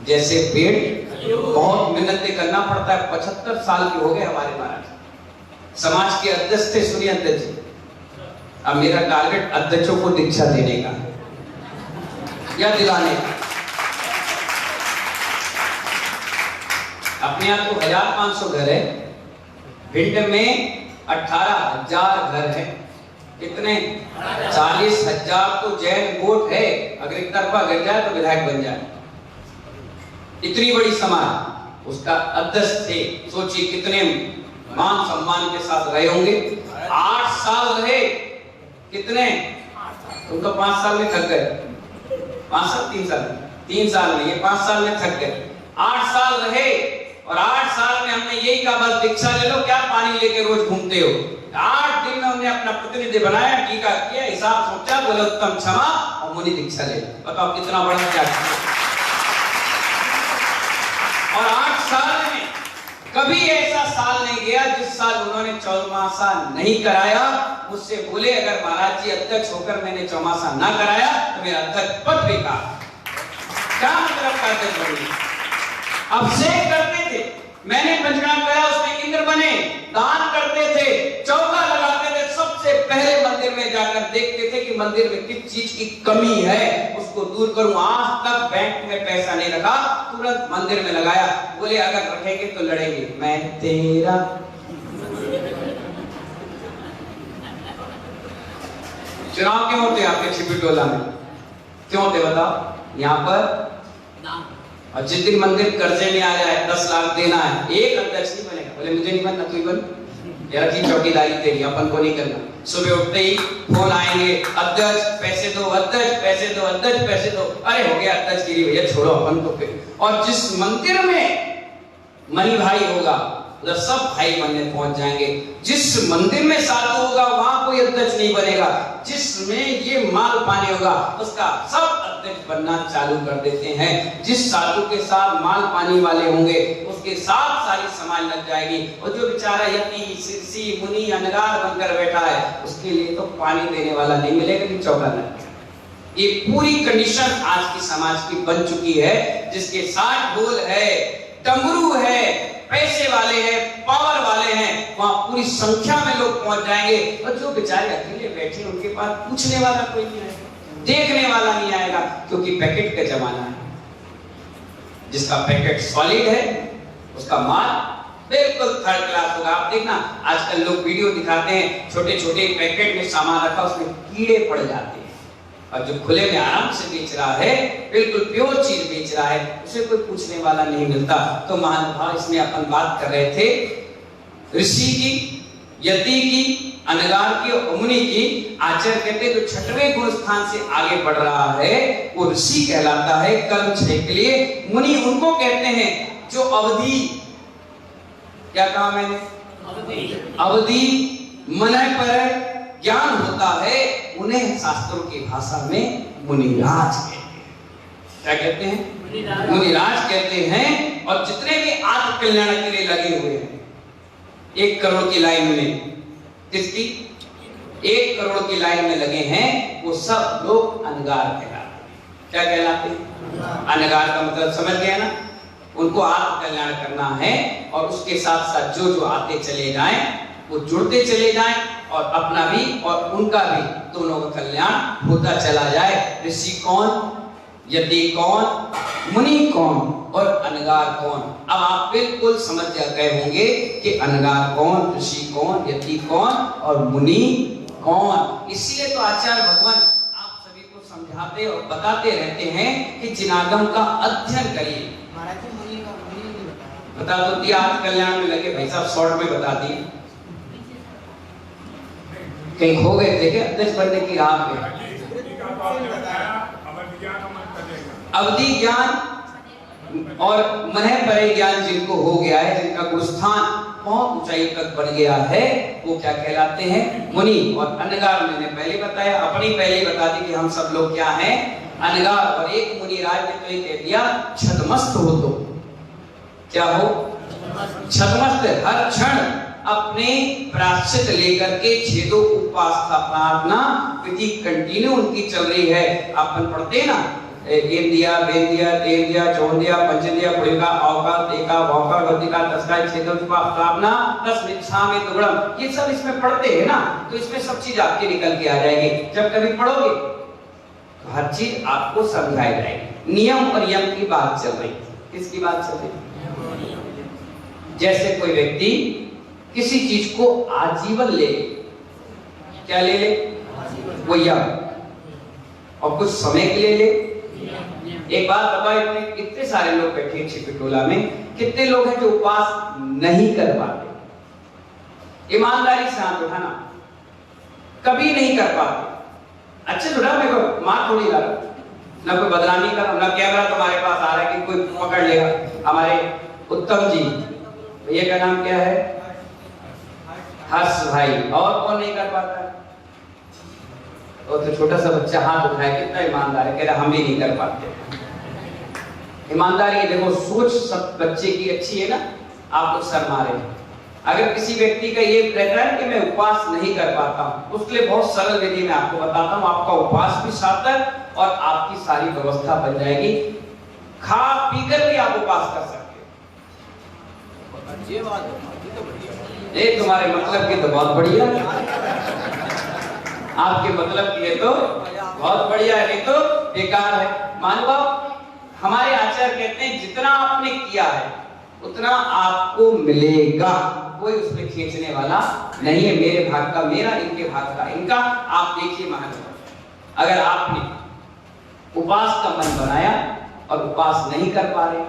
जैसे पेड़ बहुत मेहनतें करना पड़ता है। 75 साल के हो गए हमारे महाराज, समाज के अध्यक्ष थे। सुनिए अध्यक्ष जी, अब मेरा टारगेट अध्यक्षों को दीक्षा देने का या दिलाने का। अपने यहाँ तो 1500 घर है, भिंड में 18,000 घर है। कितने? 40,000 तो जैन वोट है। अगर एक तरफा गिर जाए तो विधायक बन जाए। इतनी बड़ी समाज, उसका अध्यक्ष थे। सोचिए कितने मान सम्मान के साथ रहे होंगे। 8 साल रहे। कितने? तुम तो 5 साल में थक गए। 5 साल 3 साल 3 साल में, ये 5 साल में थक गए। 8 साल रहे और 8 साल में हमने यही कहा बस दीक्षा ले लो, क्या पानी लेके रोज घूमते हो। 8 दिन में हमने अपना प्रतिनिधि बनाया, टीका किया, हिसाब सोचा, बोले उत्तम क्षमा और मुनि दीक्षा ले। बताओ कितना बड़ा क्या। और 8 साल में कभी ऐसा साल नहीं गया जिस साल उन्होंने चौमासा नहीं कराया। मुझसे बोले अगर महाराज जी अध्यक्ष होकर मैंने चौमासा ना कराया तो मेरा अध्यक्ष पद बेकार। क्या मतलब करते थे? अभिषेक करते थे, मैंने पंचनाम कराया, उसमें इंद्र बने, दान करते थे, चौका लगाते थे। सबसे पहले मंदिर में जाकर देखते थे कि मंदिर में किस चीज की कमी है, उसको दूर करूं। आज तक बैंक में पैसा नहीं रखा, तुरंत मंदिर में लगाया। बोले अगर रखेंगे तो लड़ेंगे। मैं तेरा चुनाव क्यों होते आपके छिपीटोला में? क्यों होते बताओ? यहाँ पर और जिस दिन मंदिर कर्जे में आ जाए 10 लाख देना है, एक अध्यक्ष नहीं बनेगा। बोले मुझे नहीं बनना, तू ही बन। यार की चौकीदारी तेरी, अपन को नहीं करना। सुबह उठते ही फोन आएंगे, अध्यक्ष पैसे दो, अध्यक्ष पैसे दो, अध्यक्ष पैसे दो। अरे हो गया अध्यक्ष गिरी भैया, छोड़ो अपन को फिर। और जिस मंदिर में मनी भाई होगा उधर सब भाई बनने पहुंच जाएंगे। जिस मंदिर में साधु होगा वहां कोई अध्यक्ष नहीं बनेगा। जिसमें ये माल पानी होगा उसका सब अध्यक्ष बनना चालू कर देते हैं। जिस साधु के साथ माल पानी वाले होंगे उसके साथ सारी समाज लग जाएगी। और जो बेचारा यति ऋषि मुनि अनगार बनकर बैठा है उसके लिए तो पानी देने वाला नहीं मिलेगा कि चौका नहीं। ये पूरी कंडीशन आज की समाज की बन चुकी है। जिसके 60 ढोल है, डमरू है, पैसे वाले हैं, पावर वाले हैं, वहां पूरी संख्या में लोग पहुंच जाएंगे। और जो बेचारे अकेले बैठे उनके पास पूछने वाला कोई नहीं आएगा, देखने वाला नहीं आएगा, क्योंकि पैकेट का जमाना है। जिसका पैकेट सॉलिड है उसका माल बिल्कुल थर्ड क्लास होगा। आप देखना आजकल लोग वीडियो दिखाते हैं, छोटे छोटे पैकेट में सामान रखा, उसमें कीड़े पड़ जाते हैं। और जो खुले में आराम से बेच रहा है, बिल्कुल प्योर चीज बेच रहा है, उसे कोई पूछने वाला नहीं मिलता। तो महानुभाव, इसमें अपन बात कर रहे थे ऋषि की, यति की, अनगार की और मुनि की। आचार्य कहते जो 6वें गुण स्थान से आगे बढ़ रहा है वो ऋषि कहलाता है कर्म क्षय के लिए। मुनि उनको कहते हैं जो अवधि, क्या कहा मैंने? अवधि मन पर ज्ञान होता है, उन्हें शास्त्रों की भाषा में मुनिराज कहते हैं। क्या कहते हैं? मुनिराज कहते हैं। और जितने भी आत्म कल्याण के लिए लगे हुए हैं 1 करोड़ की लाइन में, किसकी? 1 करोड़ की लाइन में लगे हैं, वो सब लोग अनगार कहलाते हैं। क्या कहलाते हैं? अनगार का मतलब समझ गया ना? उनको आत्म कल्याण करना है और उसके साथ साथ जो जो आते चले जाएं वो जुड़ते चले जाएं और अपना भी और उनका भी दोनों का कल्याण होता चला जाए। ऋषि कौन, यति कौन, मुनि कौन और अनगार कौन? अब आप बिल्कुल समझ गए होंगे कि अनगार कौन, ऋषि कौन, यति कौन और मुनि कौन। इसलिए तो आचार्य भगवान आप सभी को समझाते और बताते रहते हैं कि जिनागम का अध्ययन करिए। बता तो दिया, आज कल्याण में लगे भाई साहब, शॉर्ट में बता दिए। कहीं खो गए थे क्या अध्यक्ष बनने की राह पे? अवधि ज्ञान और मन परे ज्ञान जिनको हो गया है, जिनका गुरुस्थान बहुत ऊंचाई तक बढ़ गया है, वो क्या कहलाते हैं? मुनि। और अनगार मैंने पहले बताया, अपनी पहले बता दी कि हम सब लोग क्या हैं? अनगार। और एक मुनिराज ने तो ये कह दिया छद्मस्त हो, तो क्या हो? छद्मस्त। हर क्षण अपने प्राश्चित लेकर के छेदों उपासना प्रार्थना विधि कंटिन्यू उनकी चल रही है। अपन पढ़ते ना एक दिया, बेन दिया, तेल दिया, चौन दिया, पंच दिया, पुड़िका, औका, तेका, भौका, गतिका, तस्का, छेदन, स्थापना, तस मिच्छा में दुगड़म, ये सब इसमें पढ़ते हैं ना, तो इसमें सब चीज आपकी निकल के आ जाएगी। जब कभी पढ़ोगे तो हर चीज आपको समझाई जाएगी। नियम और यम की बात चल रही। किसकी बात चल रही? जैसे कोई व्यक्ति किसी चीज को आजीवन ले, क्या ले ले? वो यम। और कुछ समय के लिए ले। एक बात बताओ, इतने सारे लोग बैठे छिपटोला में, कितने लोग हैं जो उपवास नहीं कर पाते? ईमानदारी से हाथ उठाना, कभी नहीं कर पाते। अच्छे थोड़ा, मेरे को मार थोड़ी ला रहा, ना कोई बदनामी कर रहा, ना कैमरा तुम्हारे पास आ रहा है कि कोई पकड़ लेगा। हमारे उत्तम जी, भैया का नाम क्या है? हर्ष भाई। और कौन नहीं कर पाता है? और तो छोटा सा बच्चा हाथ उठाए, कितना ईमानदार है, कह रहा हम भी नहीं कर पाते। ईमानदारी देखो, सोच सब बच्चे की अच्छी है ना, आप लोग शर्मा रहे हैं। अगर किसी व्यक्ति का ये रहता है कि मैं उपवास नहीं कर पाता हूं, उसके लिए बहुत सरल विधि मैं आपको बताता हूं। आपका उपवास भी सार्थक और आपकी सारी व्यवस्था बन जाएगी। खा पी कर भी आप उपवास कर सकते हो। तुम्हारे मतलब की तो बहुत बढ़िया, आपके मतलब की है तो बहुत बढ़िया है, नहीं तो बेकार है। मान लो हमारे आचार्य कहते हैं जितना आपने किया है उतना आपको मिलेगा, कोई उसमें खींचने वाला नहीं है। मेरे भाग का मेरा, इनके भाग का इनका। आप देखिए महाराज, अगर आपने उपवास का मन बनाया और उपवास नहीं कर पा रहे,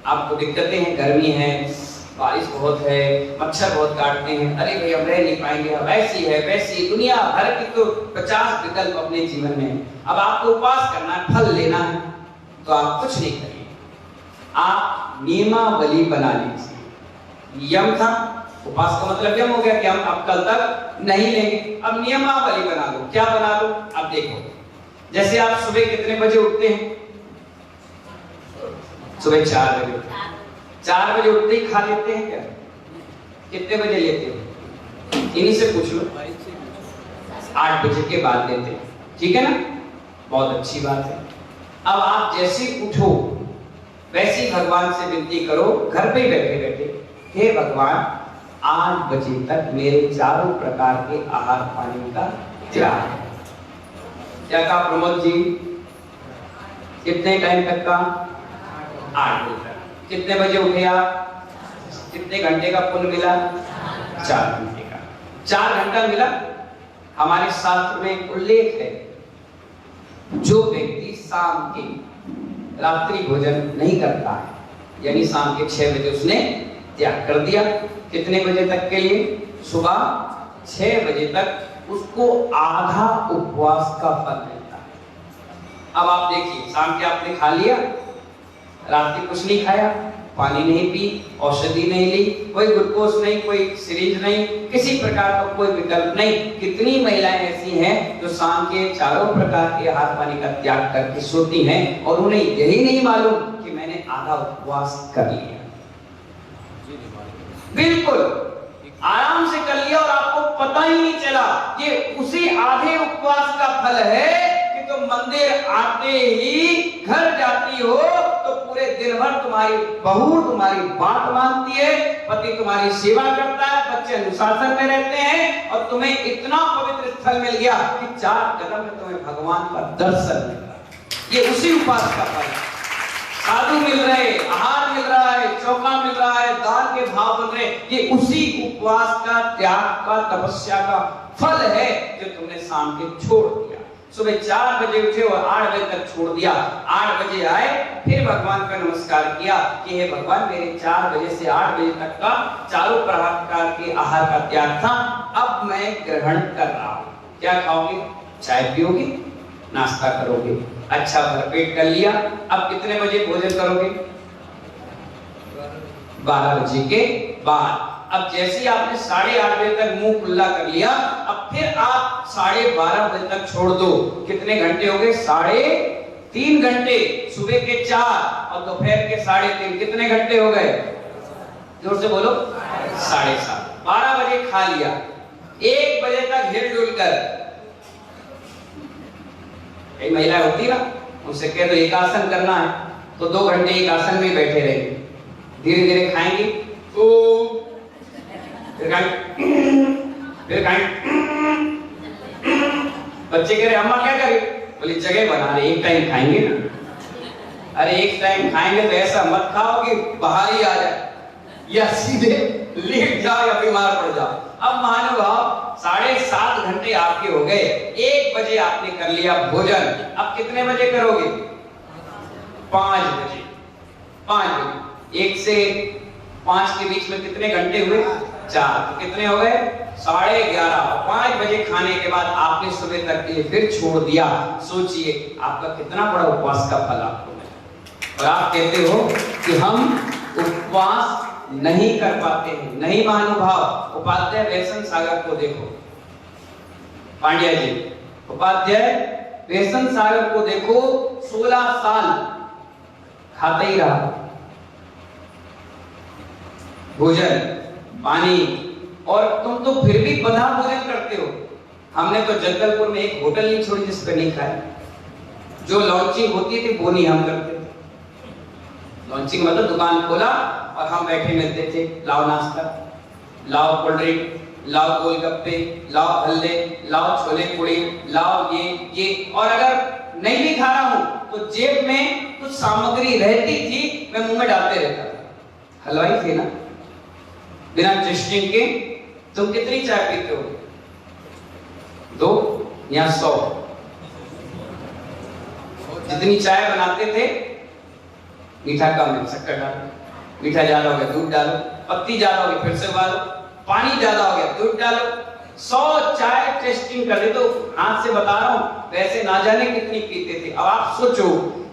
आपको दिक्कतें हैं, गर्मी है, बारिश बहुत है, मच्छर बहुत काटते हैं, अरे भाई हम रह नहीं पाएंगे, ऐसी है वैसी, दुनिया भर की तो 50 विकल्प अपने जीवन में है। अब आपको उपवास करना है, फल लेना है, तो आप कुछ नहीं करिए, आप नियमावली बना लीजिए। यम था, उपवास का मतलब यम हो गया कि हम अब कल तक नहीं लेंगे। अब नियमावली बना लो। क्या बना लो? अब देखो, जैसे आप सुबह कितने बजे उठते हैं? सुबह 4 बजे। 4 बजे उठते ही खा लेते हैं क्या? कितने बजे लेते हो? इन्हीं से पूछ लो। 8 बजे के बाद लेते हैं, ठीक है ना? बहुत अच्छी बात है। अब आप जैसे उठो वैसे ही भगवान से विनती करो, घर पे बैठे बैठे, हे भगवान 8 बजे तक मेरे चारों प्रकार के आहार पानी का त्याग। क्या कहा प्रमोद जी? कितने टाइम तक का? 8 बजे तक। कितने बजे उठे आप? कितने घंटे का पुण्य मिला? 4 घंटे का। 4 घंटा मिला। हमारे शास्त्र में उल्लेख है, जो व्यक्ति शाम के रात्रि भोजन नहीं करता है, यानी शाम के 6 बजे उसने त्याग कर दिया, कितने बजे तक के लिए? सुबह 6 बजे तक उसको आधा उपवास का फल मिलता है। अब आप देखिए, शाम के आपने खा लिया, रात को कुछ नहीं खाया, पानी नहीं पी, औषधि नहीं ली, कोई ग्लूकोज नहीं, कोई सिरिंज नहीं, किसी प्रकार का कोई विकल्प नहीं। कितनी महिलाएं ऐसी हैं जो शाम के चारों प्रकार के आहार पानी का त्याग करके सोती हैं और उन्हें यही नहीं मालूम कि मैंने आधा उपवास कर लिया। बिल्कुल आराम से कर लिया और आपको पता ही नहीं चला। ये उसी आधे उपवास का फल है कि तुम मंदिर आते ही घर जाती हो तो पूरे दिन भर तुम्हारी बहू तुम्हारी बात मानती है, पति तुम्हारी सेवा करता है, बच्चे अनुशासन में रहते हैं और तुम्हें इतना पवित्र स्थल मिल गया कि 4 कदम में तुम्हें भगवान का दर्शन मिल रहा है। ये उसी उपवास का फल है। साधु मिल रहे, आहार मिल रहा है, चौका मिल रहा है, दान के भाव मिल रहे, ये उसी उपवास का, त्याग का, तपस्या का फल है जो तुमने शाम के छोड़ दिया। सुबह 4 बजे उठे और 8 बजे तक छोड़ दिया। 8 बजे आए, फिर भगवान का नमस्कार किया कि हे भगवान मेरे 4 बजे से 8 बजे तक का चारों प्रकार के आहार का त्याग था, अब मैं ग्रहण कर रहा हूँ। क्या खाओगे? चाय पियोगे, नाश्ता करोगे, अच्छा भरपेट कर लिया। अब कितने बजे भोजन करोगे? 12 बजे के बाद। अब जैसे आपने 8:30 बजे तक मुंह खुला कर लिया, अब फिर आप 12:30 बजे तक छोड़ दो। कितने घंटे हो गए? 3.5 घंटे। सुबह के 4 और दोपहर के 3.5, कितने घंटे हो गए? जोर से बोलो। 7:30। 12 बजे खा लिया, 1 बजे तक हिल डुल कर, महिला होती ना, उनसे कह दो एक आसन करना है तो 2 घंटे एक आसन में बैठे रहेंगे, धीरे धीरे खाएंगे, फिर खाएंगे। बच्चे कह रहे अम्मा क्या करे, बोली जगह बना रहे, एक टाइम खाएंगे ना। अरे एक टाइम खाएंगे तो ऐसा मत खाओ कि बाहर ही आ जाए, या सीधे लेट जाओ या बीमार पड़ जाओ। अब महानुभाव 7.5 घंटे आपके हो गए, 1 बजे आपने कर लिया भोजन, अब कितने बजे करोगे? 5 बजे। 5 बजे 1 से 5 के बीच में कितने घंटे हुए? 4, तो कितने हो गए? 11:30। 5 बजे खाने के बाद आपने सुबह तक के लिए फिर छोड़ दिया, सोचिए आपका कितना बड़ा उपवास का फल आपको मिला। और आप कहते हो कि हम उपवास नहीं कर पाते हैं। नहीं महानुभाव, उपाध्याय व्यसन सागर को देखो, पांड्या जी, उपाध्याय व्यसन सागर को देखो, 16 साल खाते ही रहा, भोजन पानी, और तुम तो फिर भी बधा भोजन करते हो। हमने तो जगदलपुर में एक होटल नहीं छोड़ी जिस पर नहीं खाया। जो लॉन्चिंग होती थी वो नहीं हम करते थे। लॉन्चिंग मतलब दुकान खोला और हम बैठे मिलते थे, लाओ नाश्ता, लाओ कोल्ड ड्रिंक, लाओ गोलगप्पे, लाओ भल्ले, लाओ छोले पूड़ी, लाओ ये, और अगर नहीं भी खा रहा हूं तो जेब में कुछ सामग्री रहती थी, मैं मुंह में डालते रहता था। हलवाई थे ना, बिना टेस्टिंग के। तुम कितनी चाय पीते हो? 2 या 100? जितनी चाय बनाते थे, मीठा कम है, शक्कर डालो, मीठा ज्यादा हो गया दूध डालो, पत्ती ज्यादा हो गई फिर से उबालो, पानी ज्यादा हो गया दूध डालो। 100 चाय टेस्टिंग कर दे, तो हाथ से बता रहा हूं, वैसे ना जाने कितनी पीते थे। अब आप सोचो,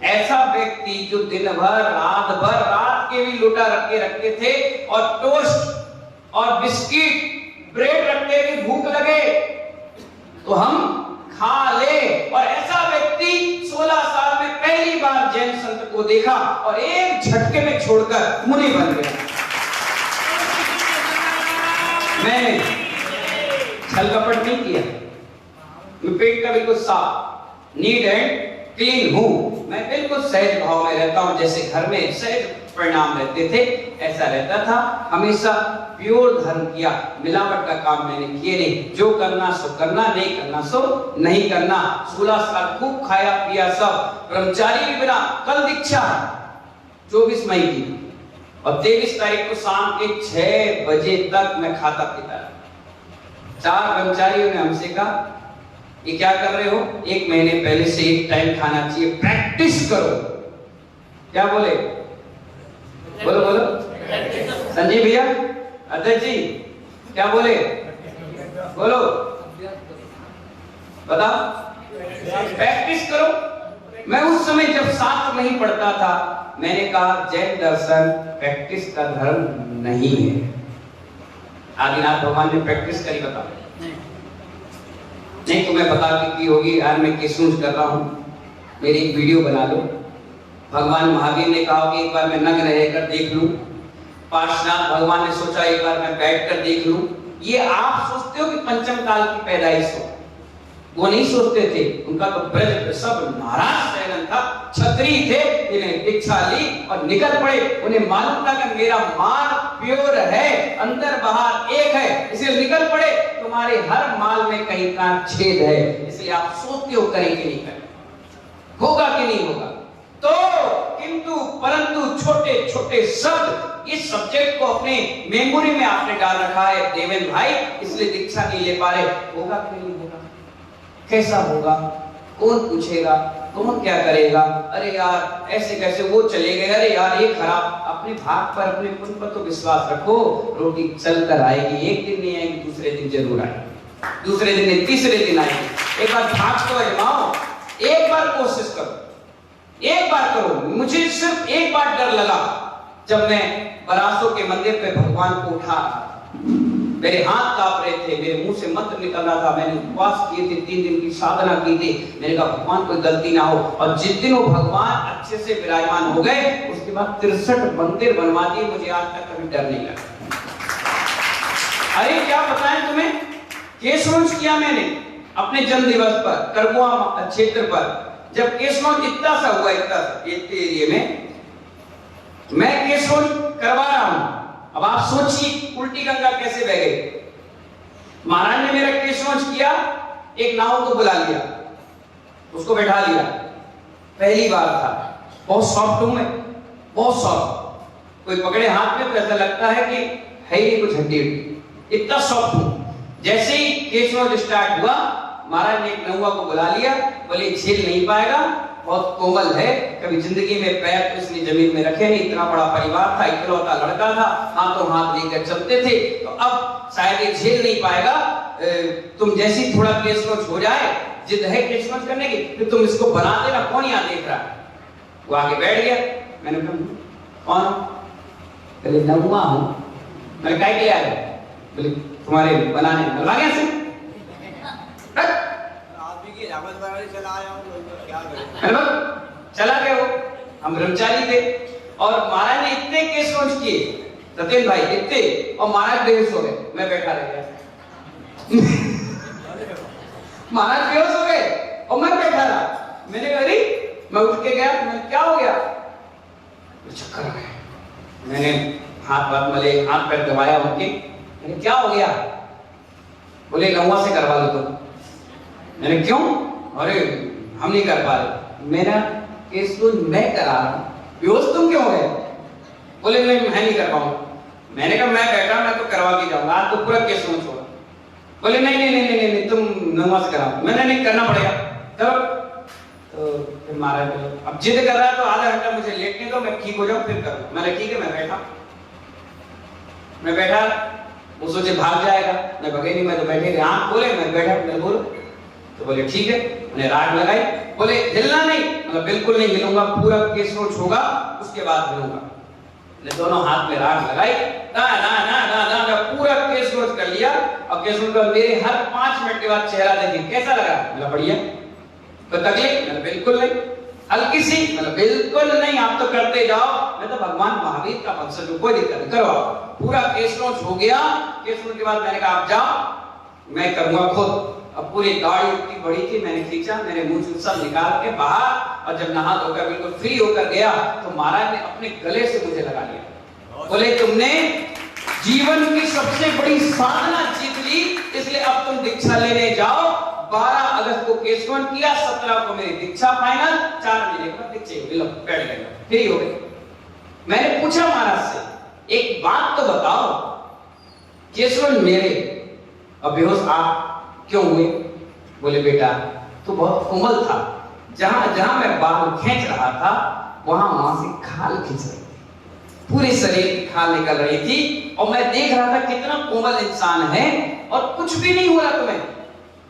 ऐसा व्यक्ति जो दिन भर रात के भी लोटा रखते थे, और टोस्ट और बिस्किट ब्रेड रखते हुए भूख लगे तो हम खा ले। और ऐसा व्यक्ति 16 साल में पहली बार जैन संत को देखा और एक झटके में छोड़कर मुनि बन गया। मैंने छल कपट नहीं किया, मैं पेट का बिल्कुल साफ, नीट एंड क्लीन हूं। मैं बिल्कुल सहज भाव में रहता हूं, जैसे घर में सहज परिणाम रहते थे ऐसा रहता था। हमेशा प्योर धर्म किया, मिलावट का काम मैंने किए नहीं। जो करना सो करना, नहीं करना सो नहीं करना। 16 साल खूब खाया पिया सब, ब्रह्मचारी भी बिना। कल दीक्षा 24 मई की, और 23 तारीख को शाम के 6 बजे तक मैं खाता पीता रहा। 4 ब्रह्मचारियों ने हमसे कहा ये क्या कर रहे हो, 1 महीने पहले से 1 टाइम खाना चाहिए, प्रैक्टिस करो। क्या बोले? बोलो बोलो संजीव भैया, अध्यक्ष जी क्या बोले? बोलो बताओ। प्रैक्टिस करो। मैं उस समय जब शास्त्र नहीं पढ़ता था, मैंने कहा जैन दर्शन प्रैक्टिस का धर्म नहीं है। आदिनाथ भगवान ने प्रैक्टिस करी, बताओ। नहीं तो मैं बता की होगी यार, मैं केसूज कर रहा हूं, मेरी एक वीडियो बना लो। भगवान महावीर ने कहा कि एक बार मैं नग्न रहकर देख लूं, पार्श्वनाथ भगवान ने सोचा एक बार मैं बैठकर देख लूं। ये आप सोचते हो कि पंचम काल की पैदाइश हो, वो नहीं सोचते थे। उनका तो ब्रज सब महाराज शैलन था, क्षत्रिय थे, इन्हें दीक्षा ली और निकल पड़े। उन्हें मालूम था कि मेरा माल प्योर है, अंदर बाहर एक है, इसलिए निकल पड़े। तुम्हारे हर माल में कहीं का छेद है, इसलिए आप सोचते हो करें कि नहीं करें, होगा कि नहीं होगा। तो किंतु परंतु छोटे छोटे शब्द, इस सब्जेक्ट को अपने मेमोरी में आपने डाल रखा है देवेंद्र भाई, इसलिए दीक्षा नहीं ले पा रहे। होगा कि नहीं होगा, कैसा होगा, कौन पूछेगा, कौन क्या करेगा, अरे यार ऐसे कैसे वो चले गए, अरे यार ये खराब। अपने भाग पर अपने पुण्य पर तो विश्वास रखो, रोटी चल कर आएगी, एक दिन नहीं आएगी, दूसरे दिन जरूर आएगी, दूसरे दिन नहीं तीसरे दिन आएगी। एक बार भाग तो आजमाओ, एक बार कोशिश करो, एक बार करो। मुझे सिर्फ एक बार डर लगा जब मैं बरासों के मंदिर पे भगवान को उठा, मेरे हाथ कांप रहे थे, मेरे मुंह से मंत्र निकल रहा था, मैंने उपवास किए थे, 3 दिन की साधना की थी। मैंने कहा भगवान कोई गलती ना हो। और जिस दिन वो भगवान अच्छे से विराजमान हो गए, उसके बाद 63 मंदिर बनवा दिए, मुझे आज तक कभी डर नहीं लगा। अरे क्या बताएं तुम्हें, केस लॉन्च किया मैंने अपने जन्म दिवस पर, करबुआ क्षेत्र पर, जब केशरोच इतना सा हुआ, इतना सा इतने एरिया में, मैं केशरोच करवा रहा हूं। अब आप सोचिए उल्टी गंगा कैसे बह गई। महाराज ने मेरा केशरोच किया, एक नाव को बुला लिया, उसको बैठा लिया। पहली बार था, बहुत सॉफ्ट हूं मैं, बहुत सॉफ्ट। कोई पकड़े हाथ में तो ऐसा लगता है कि है ही कुछ हड्डी, इतना सॉफ्ट हूं। जैसे ही केशरोच स्टार्ट हुआ, महाराज ने एक नौवा को बुला लिया, बोले झेल नहीं पाएगा, बहुत कोमल है, कभी जिंदगी में पैर तो इसने जमीन में रखे नहीं, इतना बड़ा परिवार था, इकलौता लड़का था, हाथों हाथ लेकर चलते थे, तो अब शायद ये झेल नहीं पाएगा। तुम जैसी थोड़ा केशरोच हो जाए, जिद है केशरोच करने की, फिर तुम इसको बना देना, कौन यहाँ देख रहा है। वो आगे बैठ गया। मैंने कहा कौन हो? बोले नौवा हूं। मैंने कहा क्या है? बोले तुम्हारे बनाने में लगा से चला आया हूं, क्या चला गया। वो हम ब्रह्मचारी थे और महाराज ने इतने केशरोच किए, सत्येन भाई इतने, और महाराज बेहोश हो गए, मैं बैठा रह गया। महाराज बेहोश हो गए और मैं बैठा रहा। मैंने कहा अरे, मैं उठ के गया, मैं क्या हो गया? चक्कर आ गया। मैंने हाथ बात मले, हाथ पैर दबाया उनके, मैंने क्या हो गया? बोले नौवा से करवा लो तुम। मैंने क्यों? अरे हम नहीं कर पा रहे। मेरा केशरोच मैं करा रहा हूं, बेहोश तुम क्यों हो गए? बोले मैं नहीं कर पाऊंगा। मैंने कहा मैं बैठा, मैं तो करवा के जाऊंगा, आज तो पूरा केशरोच होगा। बोले नहीं नहीं नहीं नहीं नहीं, तुम नौवा से कराओ। मैंने नहीं करना पड़ेगा, चलो। तो फिर महाराज बोले अब जिद कर रहा है तो आधा घंटा मुझे लेटने दो, मैं ठीक हो जाऊं फिर करूं। मैंने ठीक है, मैं बैठा। वो सोचे भाग जाएगा, मैं भगे नहीं, मैं तो बैठे थे। आंख खोले, मैं बैठा, मैं बोलो तो बोले ठीक है। मैंने राग लगाई, बोले हिलना नहीं। मतलब बिल्कुल नहीं हिलूंगा, पूरा केशरोच होगा उसके बाद हिलूंगा। मैंने दोनों हाथ में राग लगाई, ना ना ना ना ना ना, पूरा केशरोच कर लिया। और केशरोच का मेरे हर 5 मिनट के बाद चेहरा देखिए कैसा लगा। मतलब बढ़िया। तो तकलीफ? मतलब बिल्कुल नहीं। हल्की सी? मतलब बिल्कुल नहीं, आप तो करते जाओ, मैं तो भगवान महावीर का वंशज हूं, कोई दिक्कत नहीं, करो। पूरा केशरोच हो गया। केशरोच के बाद मैंने कहा आप जाओ, मैं करूंगा खुद। अब पूरी दाढ़ी इतनी बड़ी थी, मैंने खींचा, मेरे मुंह से सब निकाल के बाहर, और जब नहा धोकर बिल्कुल फ्री होकर गया तो महाराज ने अपने गले से मुझे लगा लिया। बोले तुमने जीवन की सबसे बड़ी साधना जीत ली, इसलिए अब तुम दीक्षा लेने जाओ। 12 अगस्त को केशरोच किया, 17 को मेरी दीक्षा फाइनल, 4 महीने के बाद दीक्षा बैठ गए, फ्री हो गए। मैंने पूछा महाराज से एक बात तो बताओ, केशरोच मेरे और बेहोश आप क्यों हुए? बोले बेटा तू बहुत कोमल था, जहां जहां मैं बाल खींच रहा था वहां वहां से खाल खींच रही थी, पूरे शरीर की खाल निकल रही थी, और मैं देख रहा था कितना कोमल इंसान है और कुछ भी नहीं हो रहा तुम्हें।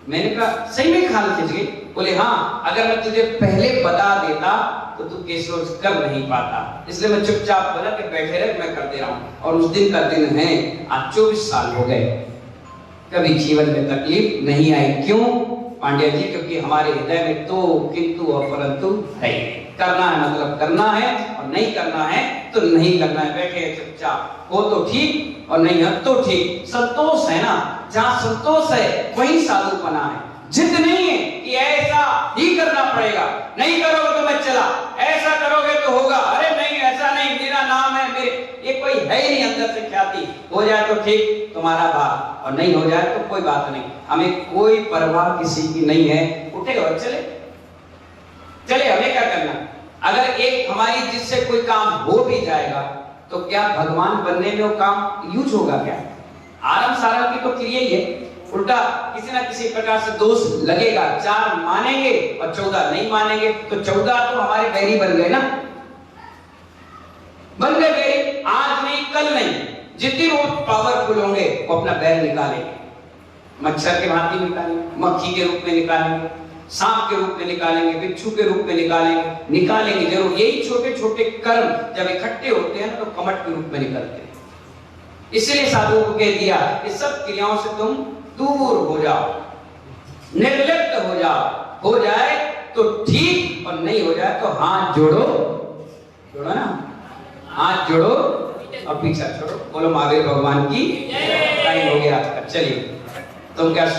मैंने कहा सही में खाल खींच गई? बोले हाँ, अगर मैं तुझे पहले बता देता तो तू केशरोच कर नहीं पाता, इसलिए मैं चुपचाप बोला कि बैठे रह, मैं कर दे रहा हूं। और उस दिन का दिन है, आज 24 साल हो गए, कभी जीवन में तकलीफ नहीं आई। क्यों पांड्या जी? क्योंकि हमारे हृदय में तो किंतु और परंतु है। करना है मतलब करना है, और नहीं करना है तो नहीं करना है। बैठे चुपचाप, हो तो ठीक और नहीं है तो ठीक। संतोष है ना, जहां संतोष है वही साधुपना है। जिद नहीं है कि ऐसा ही करना पड़ेगा, नहीं करोगे तो मैं चला, ऐसा करोगे तो होगा, अरे नहीं ऐसा नहीं, मेरा नाम है, मेरे ये कोई है ही नहीं अंदर से ख्याति। हो जाए तो ठीक, तुम्हारा भाग, और नहीं हो जाए तो कोई बात नहीं। हमें कोई परवाह किसी की नहीं है, उठे और चले चले। हमें क्या करना? अगर एक हमारी जिससे कोई काम हो भी जाएगा तो क्या भगवान बनने में वो काम यूज होगा क्या? आराम साराम की तो क्रिया ही है। उल्टा किसी ना किसी प्रकार से दोष लगेगा। 4 मानेंगे और 14 नहीं मानेंगे, तो 14 तो हमारे बैरी बन गए ना, बन गए बैरी। आज नहीं कल नहीं, जितनी वो पावरफुल होंगे वो अपना बैर निकालेंगे। मच्छर के भांति निकालेंगे, मक्खी के रूप में निकालेंगे, सांप के रूप में निकालेंगे, बिच्छू के रूप में निकालेंगे जरूर। यही छोटे छोटे कर्म जब इकट्ठे होते हैं तो कमट के रूप में निकलते हैं। इसलिए साधुओं को कह दिया कि सब क्रियाओं से तुम दूर हो जाओ, निर्लिप्त हो जाओ। हो जाए तो ठीक, और नहीं हो जाए तो हाथ जोड़ो, जोड़ो ना, हाथ जोड़ो और पीछा छोड़ो। बोलो महावीर भगवान की। टाइम हो गया, चलिए तुम क्या